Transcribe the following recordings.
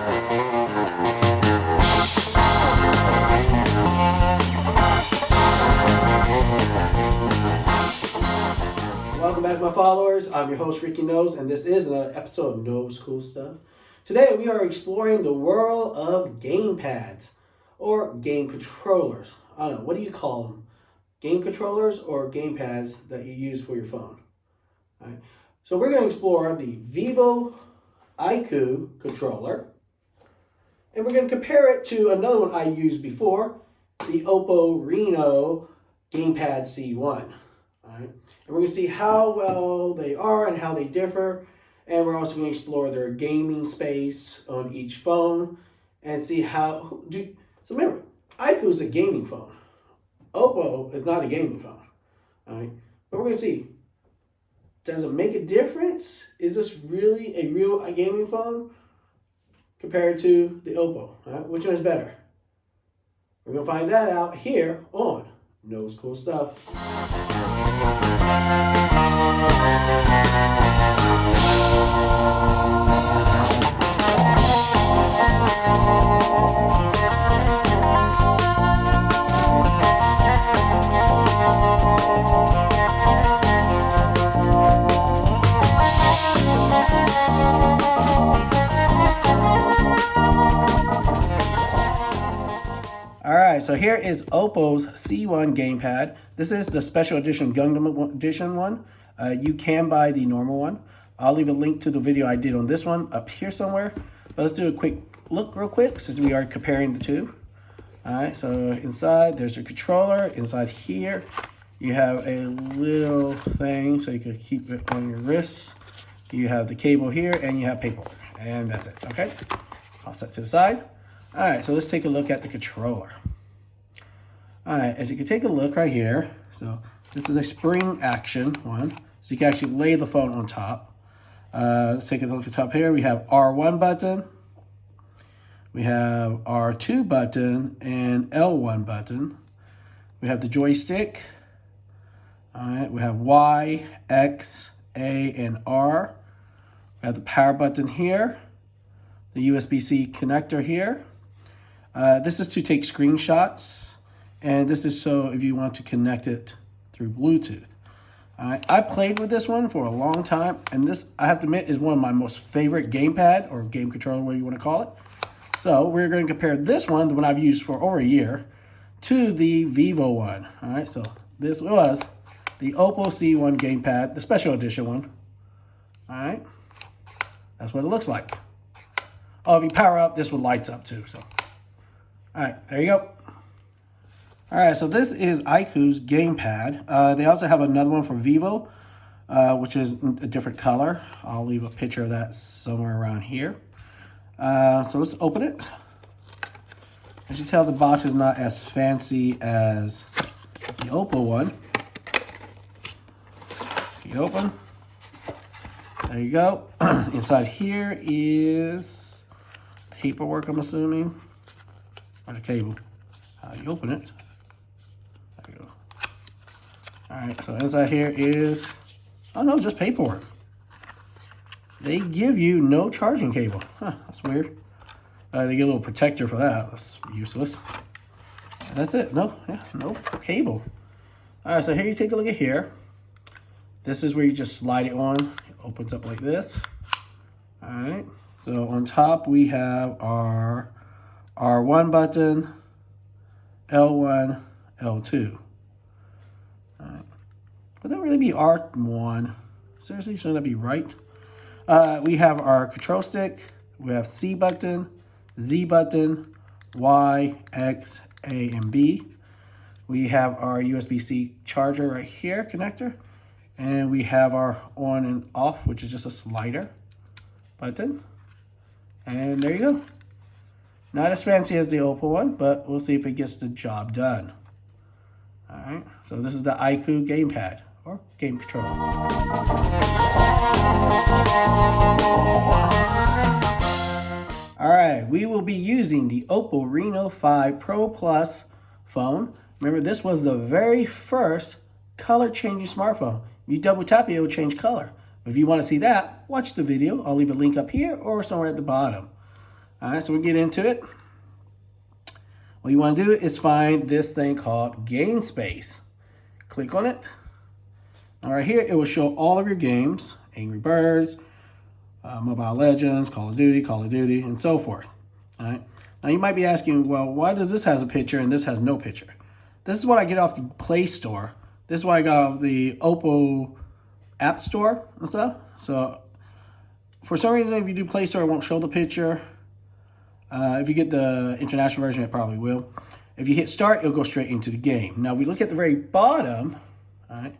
Welcome back, my followers. I'm your host, Ricky Knoles, and this is an episode of Knoles Cool Stuff. Today, we are exploring the world of GamePads, or game controllers. I don't know, what do you call them? Game controllers or GamePads that you use for your phone? All right. So we're going to explore the Vivo IQOO controller, and we're going to compare it to another one I used before, the Oppo Reno GamePad C1. All right. And we're going to see how well they are and how they differ. And we're also going to explore their gaming space on each phone and see how... So remember, IQOO is a gaming phone. Oppo is not a gaming phone. All right. But we're going to see, does it make a difference? Is this really a real gaming phone compared to the Oppo? All right. Which one is better? We're going to find that out here on Knoles Cool Stuff. Alright, so here is Oppo's C1 GamePad. This is the special edition Gundam edition one. You can buy the normal one. I'll leave a link to the video I did on this one up here somewhere. But let's do a quick look real quick since we are comparing the two. Alright, so inside there's your controller. Inside here you have a little thing so you can keep it on your wrist. You have the cable here and you have paperwork. And that's it, okay? I'll set to the side. Alright, so let's take a look at the controller. Alright, as you can take a look right here, so this is a spring action one, so you can actually lay the phone on top. Let's take a look at the top here. We have R1 button, we have R2 button, and L1 button. We have the joystick. Alright, we have Y, X, A, and R. We have the power button here, the USB-C connector here. This is to take screenshots, and this is so if you want to connect it through Bluetooth. I played with this one for a long time, and this, I have to admit, is one of my most favorite gamepad, or game controller, whatever you want to call it. So we're going to compare this one, the one I've used for over a year, to the Vivo one. All right, so this was the Oppo C1 GamePad, the special edition one. All right, that's what it looks like. Oh, if you power up, this one lights up too, so. All right, there you go. All right, so this is IQOO's GamePad. They also have another one from Vivo, which is a different color. I'll leave a picture of that somewhere around here. So let's open it. As you tell, the box is not as fancy as the Oppo one. You open. There you go. Inside here is paperwork, I'm assuming. Or the cable. You open it. There you go. Alright, so inside here is, oh no, just paperwork. They give you no charging cable. Huh, that's weird. They get a little protector for that. That's useless. And that's it. No cable. Alright, so here you take a look at here. This is where you just slide it on. It opens up like this. Alright, so on top we have our R1 button, L1, L2. All right. Would that really be R1? Seriously, shouldn't that be right? We have our control stick. We have C button, Z button, Y, X, A, and B. We have our USB-C charger right here, connector. And we have our on and off, which is just a slider button. And there you go. Not as fancy as the Oppo one, but we'll see if it gets the job done. All right, so this is the IQOO GamePad, or game controller. All right, we will be using the Oppo Reno 5 Pro Plus phone. Remember, this was the very first color-changing smartphone. If you double tap it, it will change color. If you want to see that, watch the video. I'll leave a link up here or somewhere at the bottom. All right, so we get into it. What you want to do is find this thing called Game Space. Click on it. All right, here it will show all of your games, Angry Birds, Mobile Legends, Call of Duty, and so forth. All right. Now you might be asking, well, why does this has a picture and this has no picture? This is what I get off the Play Store. This is what I got off the Oppo App Store and stuff. So for some reason, if you do Play Store, it won't show the picture. If you get the international version, it probably will. If you hit start, it'll go straight into the game. Now, we look at the very bottom, all right,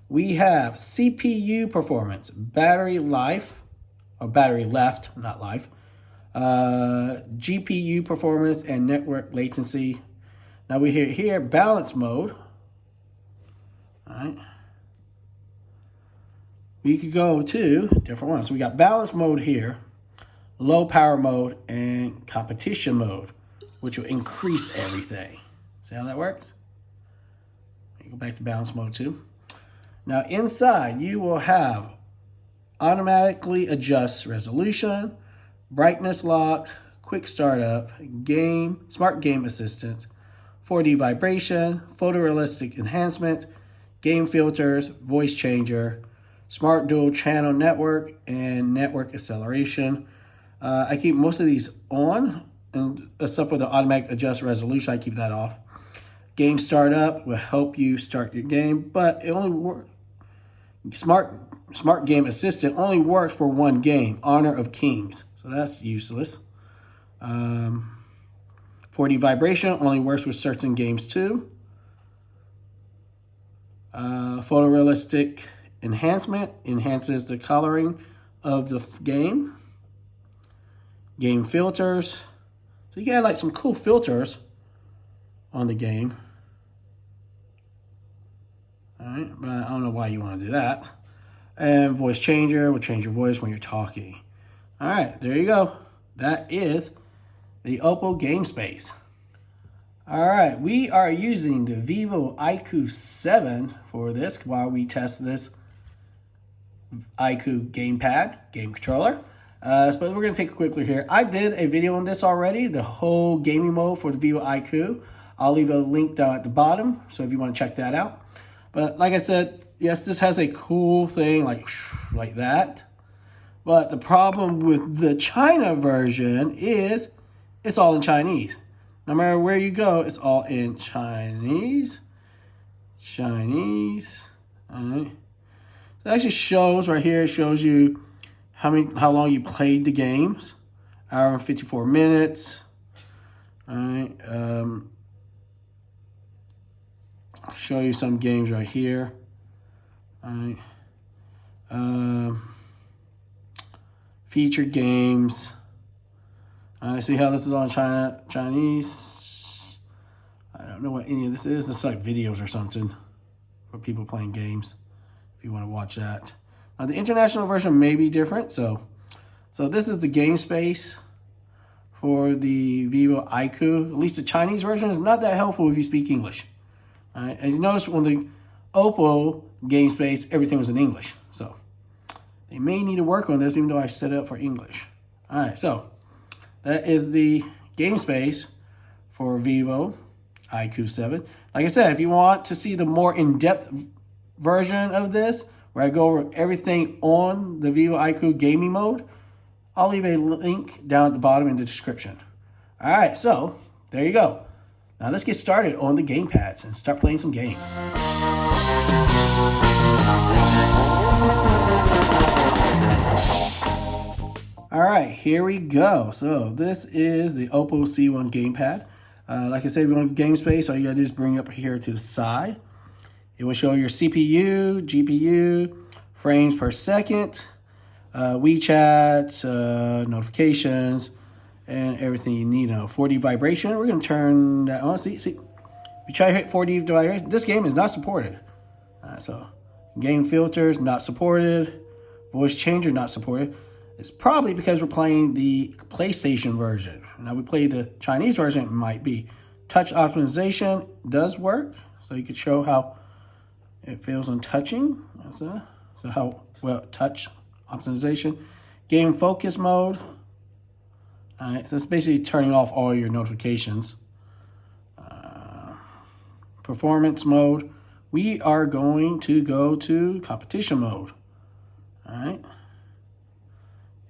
we have CPU performance, battery life, or battery left, not life, GPU performance, and network latency. Now, we hit here balance mode, all right. We could go to different ones. So we got balance mode here, low power mode, and competition mode, which will increase everything. See how that works? You go back to balance mode too. Now inside you will have automatically adjust resolution, brightness lock, quick startup, game, smart game assistant, 4D vibration, photorealistic enhancement, game filters, voice changer, smart dual channel network, and network acceleration. I keep most of these on, and except for the automatic adjust resolution, I keep that off. Game startup will help you start your game, but it only works. Smart game assistant only works for one game, Honor of Kings, so that's useless. 4D vibration only works with certain games too. Photorealistic enhancement enhances the coloring of the game. Game filters. So you got like some cool filters on the game. All right, but I don't know why you want to do that. And voice changer will change your voice when you're talking. All right, there you go. That is the Oppo GameSpace. All right, we are using the Vivo IQOO 7 for this while we test this IQOO GamePad game controller. But we're going to take a quick look here. I did a video on this already, the whole gaming mode for the Vivo IQOO. I'll leave a link down at the bottom, so if you want to check that out. But like I said, yes, this has a cool thing like that. But the problem with the China version is it's all in Chinese. No matter where you go, it's all in Chinese. Chinese. All right. So it actually shows right here, it shows you how long you played the games. Hour and 54 minutes. All right. I'll show you some games right here. All right. Featured games. See how this is on Chinese. I don't know what any of this is. This is like videos or something for people playing games. If you want to watch that. Now the international version may be different. So this is the game space for the Vivo IQOO. At least the Chinese version is not that helpful if you speak English. All right. As you notice, when the Oppo game space, everything was in English. So they may need to work on this, even though I set it up for English. All right, so that is the game space for Vivo IQOO 7. Like I said, if you want to see the more in-depth version of this, where I go over everything on the Vivo IQOO gaming mode, I'll leave a link down at the bottom in the description. All right, so there you go. Now let's get started on the GamePads and start playing some games. All right, here we go. So this is the Oppo C1 GamePad. Like I said, we're on game space. All you gotta do is bring it up here to the side. It will show your CPU, GPU, frames per second, WeChat, notifications, and everything you need. 4D vibration. We're gonna turn that on. See. If you try to hit 4D vibration, this game is not supported. So game filters not supported. Voice changer not supported. It's probably because we're playing the PlayStation version. Now we play the Chinese version, it might be. Touch optimization does work, so you can show how it feels on touching. So how well touch optimization. Game focus mode. All right, so it's basically turning off all your notifications. Performance mode, we are going to go to competition mode. All right,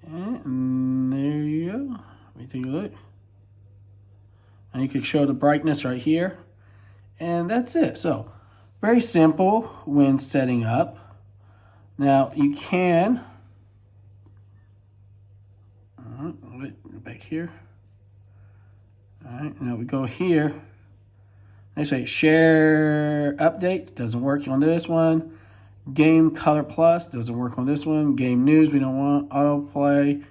and there you go. Let me take a look. And you can show the brightness right here, and that's it. So very simple when setting up. Now you can, back here. All right, now we go here. They say share updates, doesn't work on this one. Game Color Plus, doesn't work on this one. Game News, we don't want. Autoplay.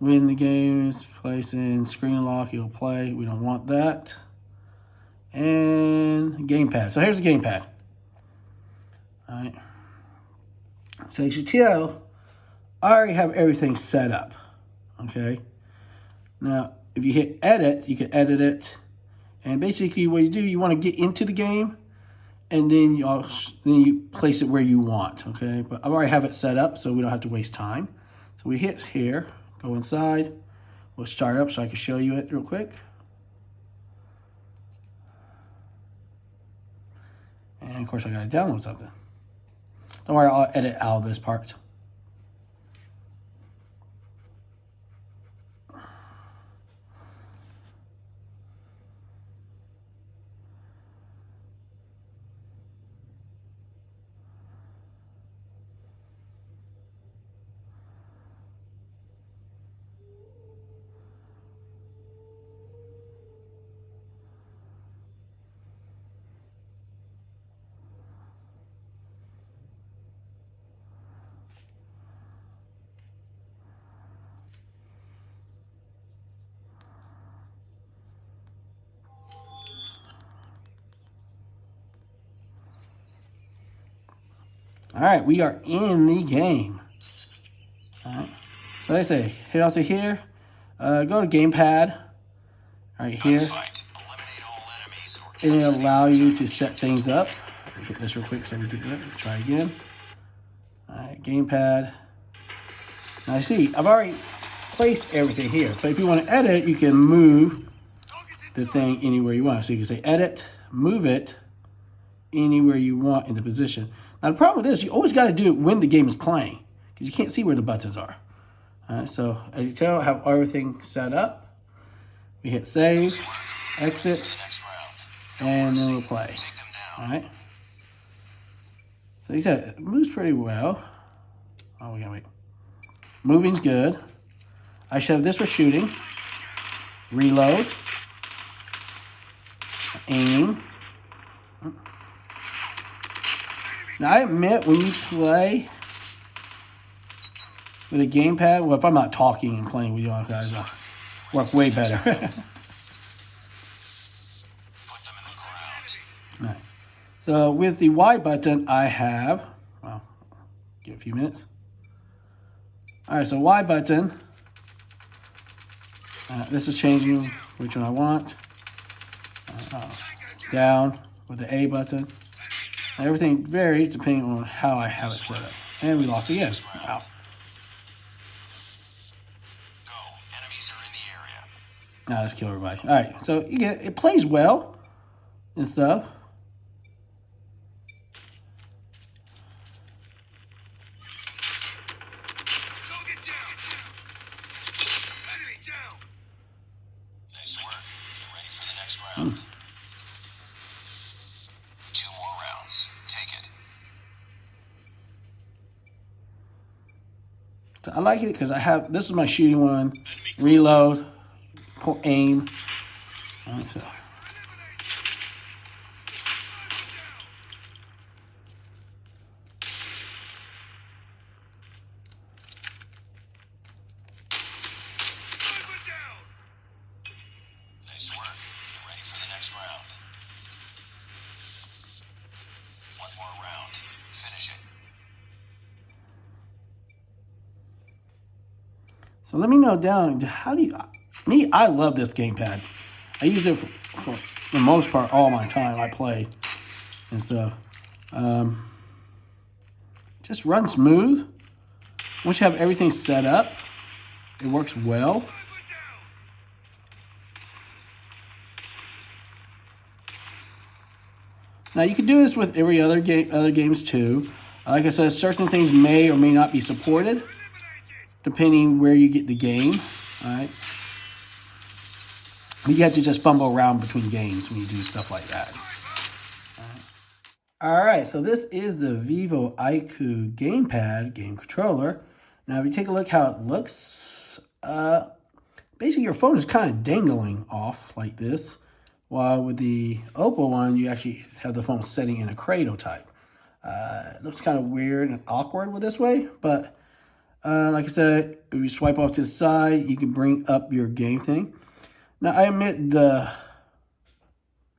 When the game is placed in screen lock, it'll play. We don't want that. And GamePad. So here's the GamePad. All right. So as you tell, I already have everything set up. Okay. Now, if you hit edit, you can edit it. And basically what you do, you want to get into the game and then you place it where you want, okay? But I already have it set up so we don't have to waste time. So we hit here, go inside. We'll start up so I can show you it real quick. And of course I gotta download something. Don't worry, I'll edit out of this part. All right, we are in the game. All right, so they say hit out to here, go to GamePad, right here, and it'll allow you to set things up. Let me hit this real quick so we get it. Try again. All right, GamePad. Now I see I've already placed everything here, but if you want to edit, you can move the thing anywhere you want. So you can say edit, move it anywhere you want in the position. Now the problem with this, you always got to do it when the game is playing because you can't see where the buttons are. All right, so as you tell, I have everything set up. We hit save, exit, and then we'll play. All right. So you said it moves pretty well. Oh, we gotta wait. Moving's good. I should have this for shooting. Reload. Aim. Now, I admit, when you play with a gamepad, well, if I'm not talking and playing with you guys, I'll work way better. All right. So with the Y button, I have, well, give it a few minutes. All right, so Y button. This is changing which one I want. Down with the A button. Everything varies depending on how I have it set up. And we lost again. Wow. Now let's kill everybody. All right, so you get it plays well and stuff. Nice work. Get ready for the next round. 2 more rounds. Take it. So I like it because I have, this is my shooting one. Reload, aim. All right, so. Nice work. Get ready for the next round. 1 more round. Finish it. So let me know down, how do you, I love this gamepad. I use it for the most part all my time I play and stuff. Just runs smooth. Once you have everything set up, it works well. Now you can do this with every other games too. Like I said, certain things may or may not be supported, depending where you get the game. All right. But you have to just fumble around between games when you do stuff like that. All right, so this is the Vivo IQOO GamePad game controller. Now, if you take a look how it looks, basically your phone is kind of dangling off like this, while with the Oppo one, you actually have the phone sitting in a cradle type. It looks kind of weird and awkward with this way, but like I said, if you swipe off to the side, you can bring up your game thing. Now, I admit the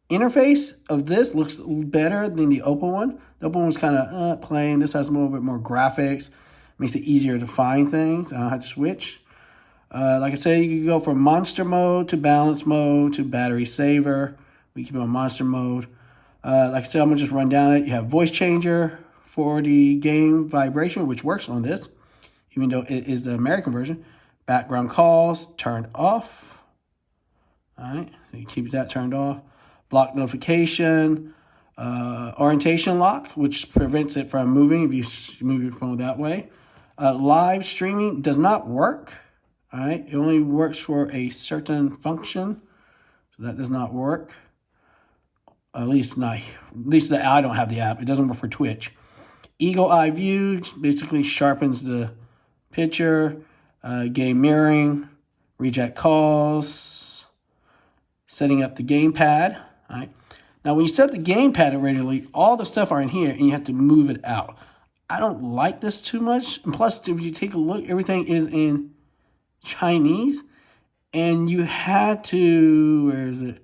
interface of this looks better than the Oppo one. The Oppo one's kind of plain. This has a little bit more graphics. Makes it easier to find things. I don't have to switch. Like I said, you can go from monster mode to balance mode to battery saver. We keep it on monster mode. Like I said, I'm going to just run down it. You have voice changer for the game vibration, which works on this, even though it is the American version. Background calls turned off. All right, so you keep that turned off. Block notification, orientation lock, which prevents it from moving if you move your phone that way. Live streaming does not work. All right, it only works for a certain function, so that does not work. At least I don't have the app. It doesn't work for Twitch. Eagle eye view basically sharpens the picture. Game mirroring, reject calls, setting up the gamepad. All right. Now, when you set up the gamepad originally, all the stuff are in here, and you have to move it out. I don't like this too much. And plus, if you take a look, everything is in Chinese, and you had to, where is it?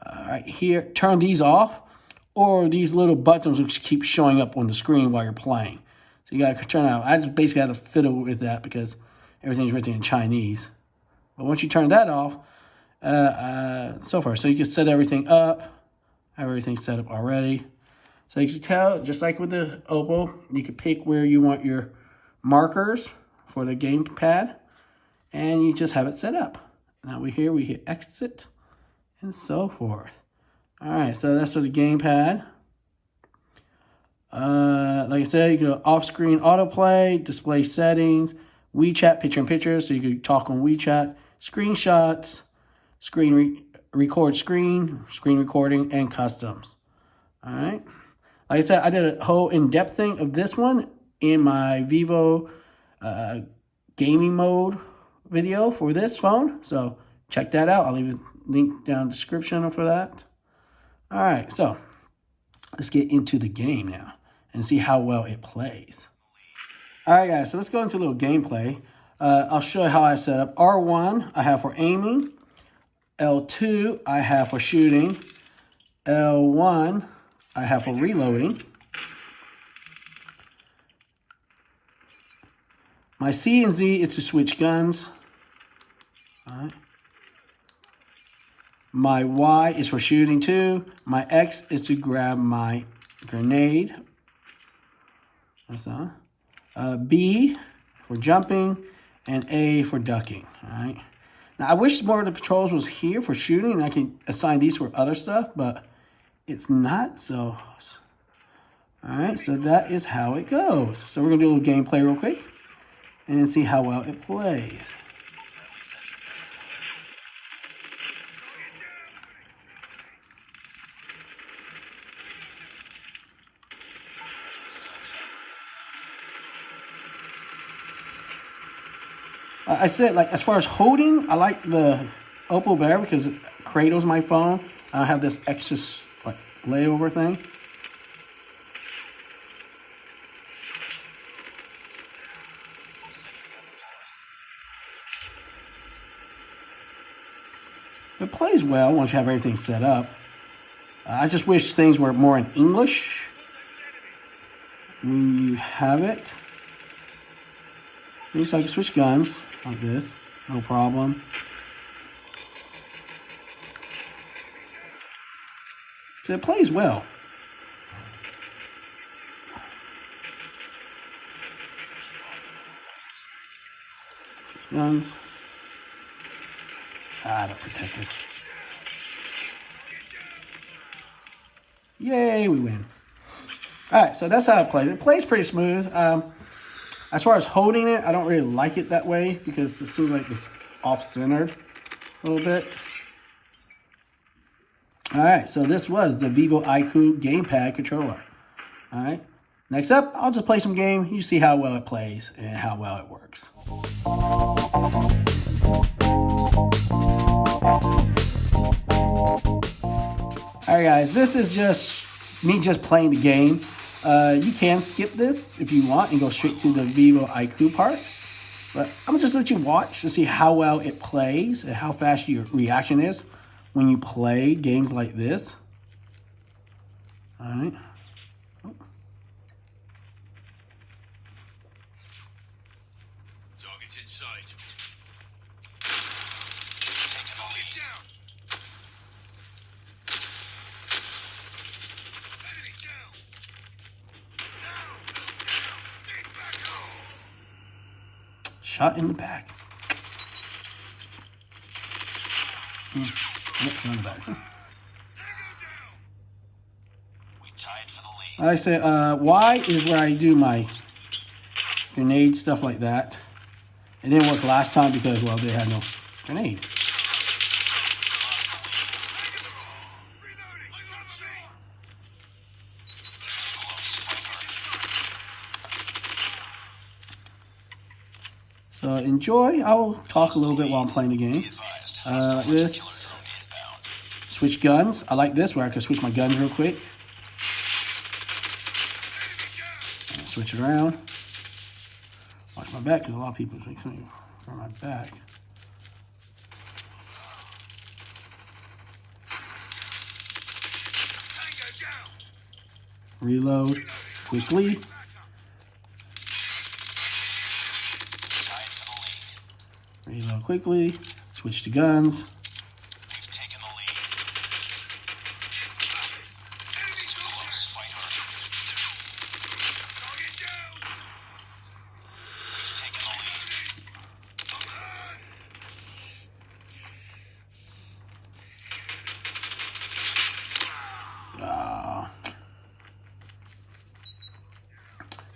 Right here, turn these off, or these little buttons which keep showing up on the screen while you're playing. So you got to turn out. I just basically had to fiddle with that because everything's written in Chinese. But once you turn that off, so far, so you can set everything up. I have everything set up already. So you can tell, just like with the Oppo, you can pick where you want your markers for the gamepad, and you just have it set up. Now we hit exit, and so forth. All right, so that's for the gamepad. Like I said, you can go off-screen autoplay, display settings, WeChat picture-in-picture, so you can talk on WeChat, screenshots, record screen recording, and customs. All right. Like I said, I did a whole in-depth thing of this one in my Vivo gaming mode video for this phone. So check that out. I'll leave a link down in the description for that. All right, so let's get into the game now and see how well it plays. All right, guys, so let's go into a little gameplay. I'll show you how I set up. R1 I have for aiming. L2 I have for shooting. L1 I have for reloading. My C and Z is to switch guns. All right. My Y is for shooting too. My X is to grab my grenade. That's on. B for jumping, and A for ducking. All right. Now I wish more of the controls was here for shooting, and I can assign these for other stuff, but it's not. So, all right. So that is how it goes. So we're gonna do a little gameplay real quick and see how well it plays. I said, like, as far as holding, I like the Oppo better because it cradles my phone. I don't have this extra, like, layover thing. It plays well once you have everything set up. I just wish things were more in English when you have it. At least I can switch guns like this, no problem. So it plays well. Guns. Ah, the protector. Yay, we win. Alright, so that's how it plays. It plays pretty smooth. As far as holding it, I don't really like it that way because it seems like it's off-centered a little bit. Alright, so this was the Vivo IQOO GamePad controller. Alright, next up, I'll just play some game. You see how well it plays and how well it works. Alright guys, this is just me just playing the game. You can skip this if you want and go straight to the Vivo IQOO part. But I'm going to just let you watch to see how well it plays and how fast your reaction is when you play games like this. Alright. Target's in sight. Taking the lead. Down. Enemy down. Down. Shot in the back. Yep, shot in the back. We tied for the lead. Like I said, Y is where I do my grenade stuff like that. It didn't work last time because, well, they had no grenade. So enjoy. I will talk a little bit while I'm playing the game. Like this. Switch guns. I like this where I can switch my guns real quick. Switch it around. Watch my back because a lot of people are coming from my back. Reload quickly. Reload quickly. Switch to guns. We've taken the lead. It's close. Fight hard. Target down. We've taken the lead.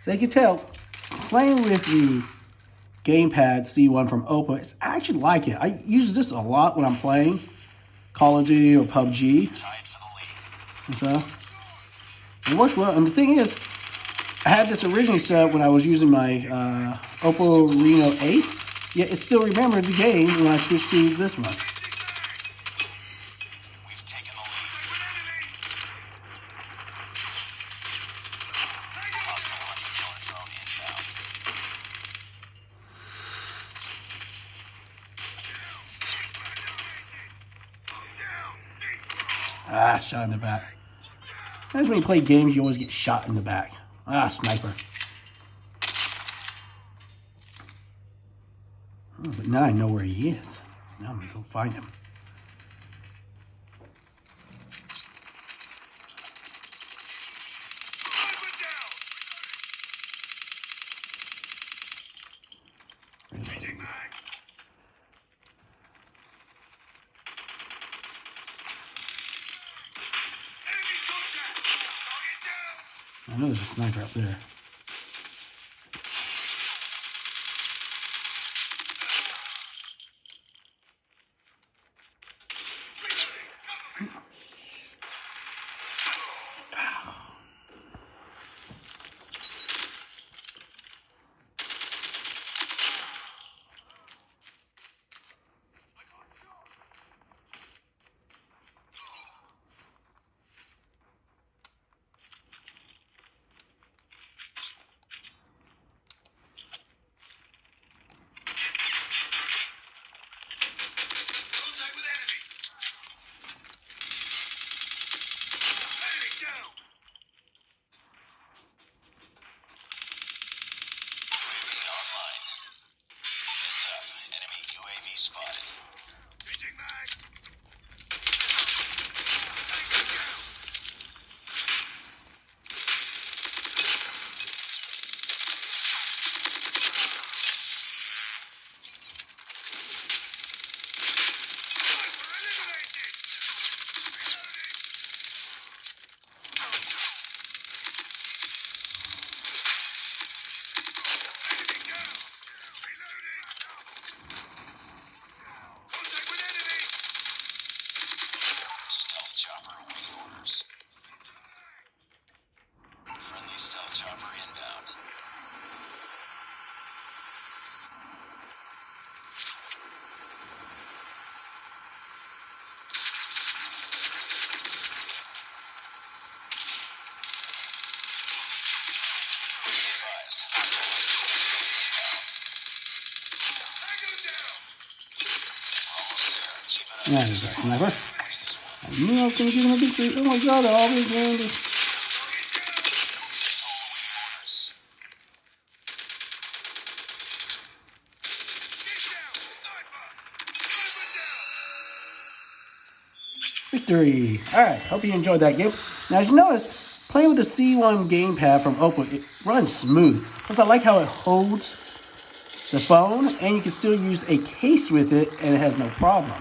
So you can tell, playing with the GamePad C1 from Oppo, I actually like it. I use this a lot when I'm playing Call of Duty or PUBG. Tied for the lead. So it works well. And the thing is, I had this originally set up when I was using my Oppo Reno 8, yet it still remembered the game when I switched to this one. We've taken the lead. Hostile hunter-killer drone inbound. Ah, shot in the back. That's when you play games, you always get shot in the back. Ah, sniper. Oh, but now I know where he is. So now I'm going to go find him. I know there's a sniper up there. Contact with enemy. Enemy down. UAV online. Heads up. Enemy UAV spotted. Changing mag. Tango down. Yeah, there's that sniper. I knew I was going to get him a big three. Oh my god, I already gained it. Victory. Alright, hope you enjoyed that game. Now, as you notice, playing with the C1 gamepad from Oppo, it runs smooth. Plus, I like how it holds the phone, and you can still use a case with it, and it has no problem.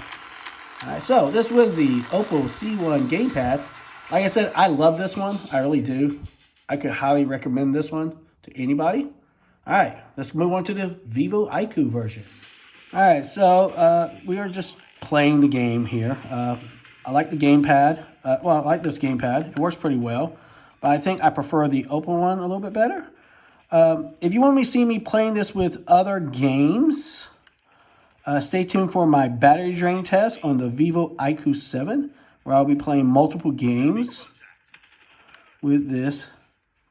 Alright, so this was the Oppo C1 gamepad. Like I said, I love this one. I really do. I could highly recommend this one to anybody. Alright, let's move on to the Vivo IQOO version. Alright, so we are just playing the game here. I like the gamepad. Well, I like this gamepad. It works pretty well. But I think I prefer the Oppo one a little bit better. If you want to see me playing this with other games, stay tuned for my battery drain test on the Vivo IQOO 7, where I'll be playing multiple games with this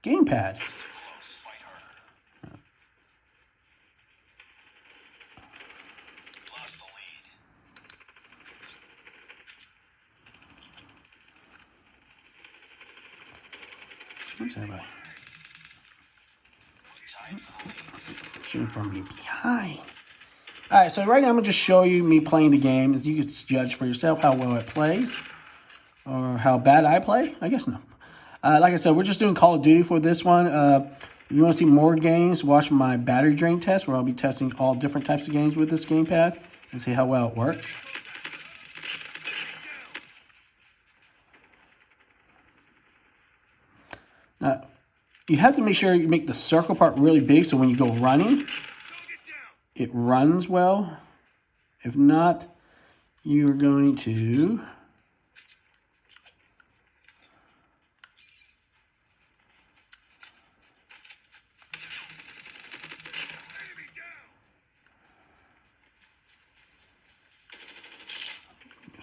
gamepad. Where's everybody? Shooting from me behind. Alright, so right now I'm going to just show you me playing the game. As you can judge for yourself how well it plays. Or how bad I play. I guess no. Like I said, we're just doing Call of Duty for this one. If you want to see more games, watch my battery drain test, where I'll be testing all different types of games with this gamepad and see how well it works. Now, you have to make sure you make the circle part really big so when you go running, it runs well. If not, you're going to...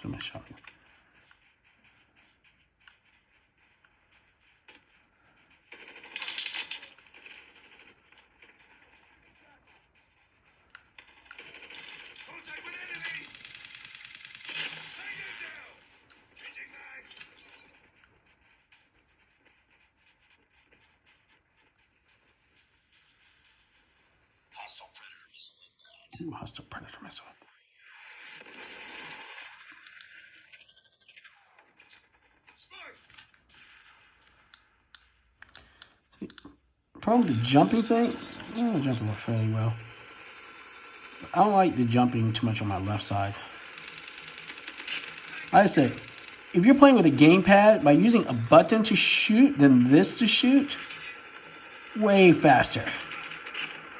Somebody shot me. Ooh, hostile predator missile. See, problem with the jumping thing, the jumping works fairly well. But I don't like the jumping too much on my left side. Like I said, if you're playing with a gamepad, by using a button to shoot than this to shoot, way faster.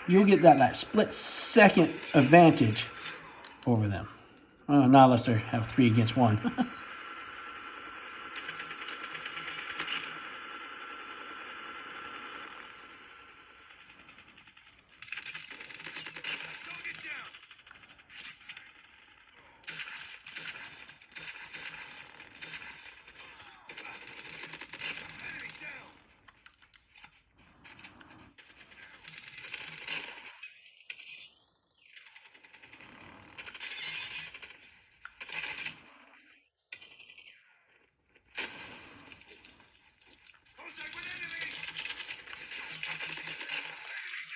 You'll get that split-second advantage over them. Not unless they have 3 against 1.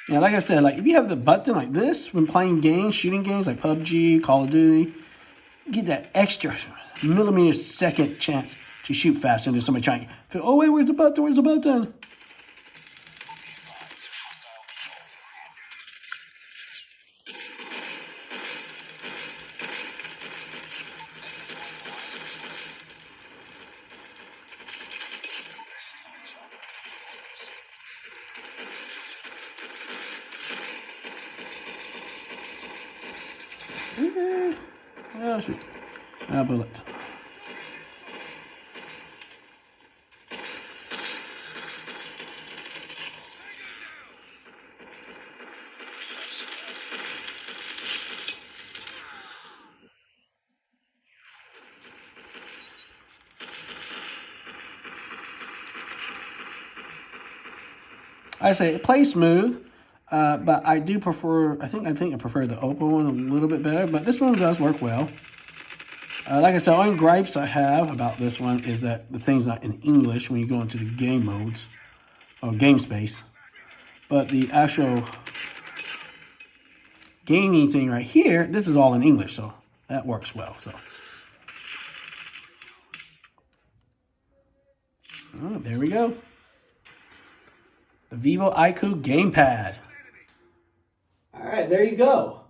Yeah, like I said, if you have the button like this when playing games, shooting games like PUBG, Call of Duty, you get that extra millimeter second chance to shoot faster than somebody trying. Oh wait, where's the button? Where's the button? Oh shoot. Bullets. I say it plays smooth, but I do prefer. I think I prefer the Oppo one a little bit better, but this one does work well. Like I said, only gripes I have about this one is that the thing's not in English when you go into the game modes or game space. But the actual gaming thing right here, this is all in English, so that works well. So, oh, there we go. The Vivo IQOO GamePad. All right, there you go.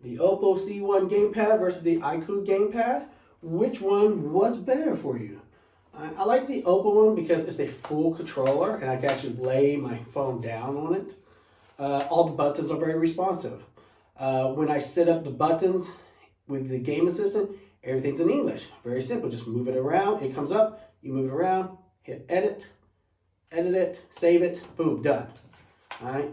The Oppo C1 GamePad versus the IQOO GamePad. Which one was better for you? I like the Oppo one because it's a full controller and I can actually lay my phone down on it. All the buttons are very responsive. When I set up the buttons with the game assistant, everything's in English. Very simple. Just move it around. It comes up. You move it around. Hit edit. Edit it. Save it. Boom. Done. All right.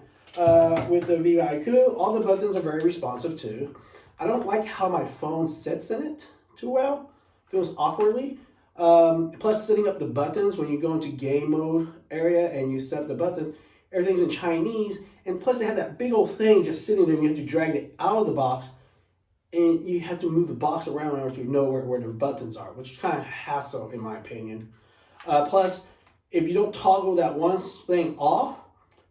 With the Vivo IQOO, all the buttons are very responsive too. I don't like how my phone sits in it too well. Feels awkwardly. Plus, setting up the buttons when you go into game mode area and you set up the buttons, everything's in Chinese. And plus, they have that big old thing just sitting there and you have to drag it out of the box. And you have to move the box around in order to know where the buttons are, which is kind of a hassle in my opinion. Plus, if you don't toggle that one thing off,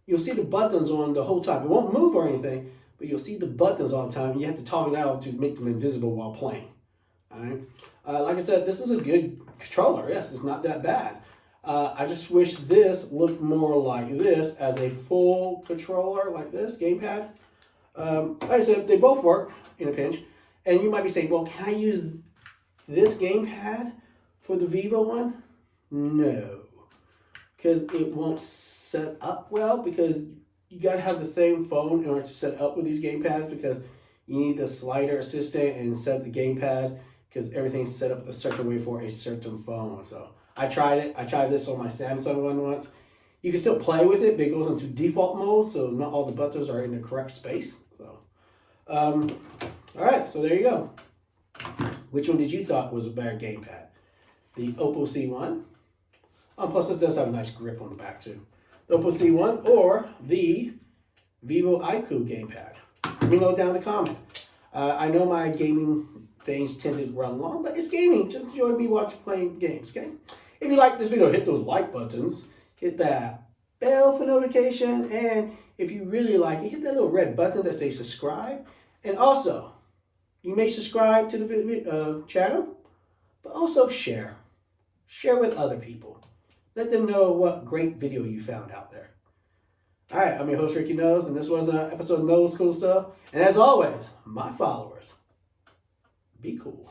you'll see the buttons on the whole time. It won't move or anything, but you'll see the buttons all the time. You have to toggle it out to make them invisible while playing. All right. Like I said, this is a good controller. Yes, it's not that bad. I just wish this looked more like this as a full controller like this, GamePad. Like I said, they both work in a pinch. And you might be saying, well, can I use this GamePad for the Vivo one? No, because it won't set up well, because you got to have the same phone in order to set up with these GamePads, because you need the slider assistant and set the GamePad because everything's set up a certain way for a certain phone. So I tried it. I tried this on my Samsung one once. You can still play with it, but it goes into default mode, so not all the buttons are in the correct space. So, all right, so there you go. Which one did you thought was a better GamePad? The Oppo C1. Plus, this does have a nice grip on the back too. The Oppo C1 or the Vivo IQOO GamePad. Let me know down in the comment. I know my gaming things tend to run long, but it's gaming. Just enjoy me playing games, okay? If you like this video, hit those like buttons. Hit that bell for notification. And if you really like it, hit that little red button that says subscribe. And also, you may subscribe to the channel, but also share. Share with other people. Let them know what great video you found out there. All right, I'm your host, Ricky Knoles, and this was an episode of Knoles Cool Stuff. And as always, my followers, be cool.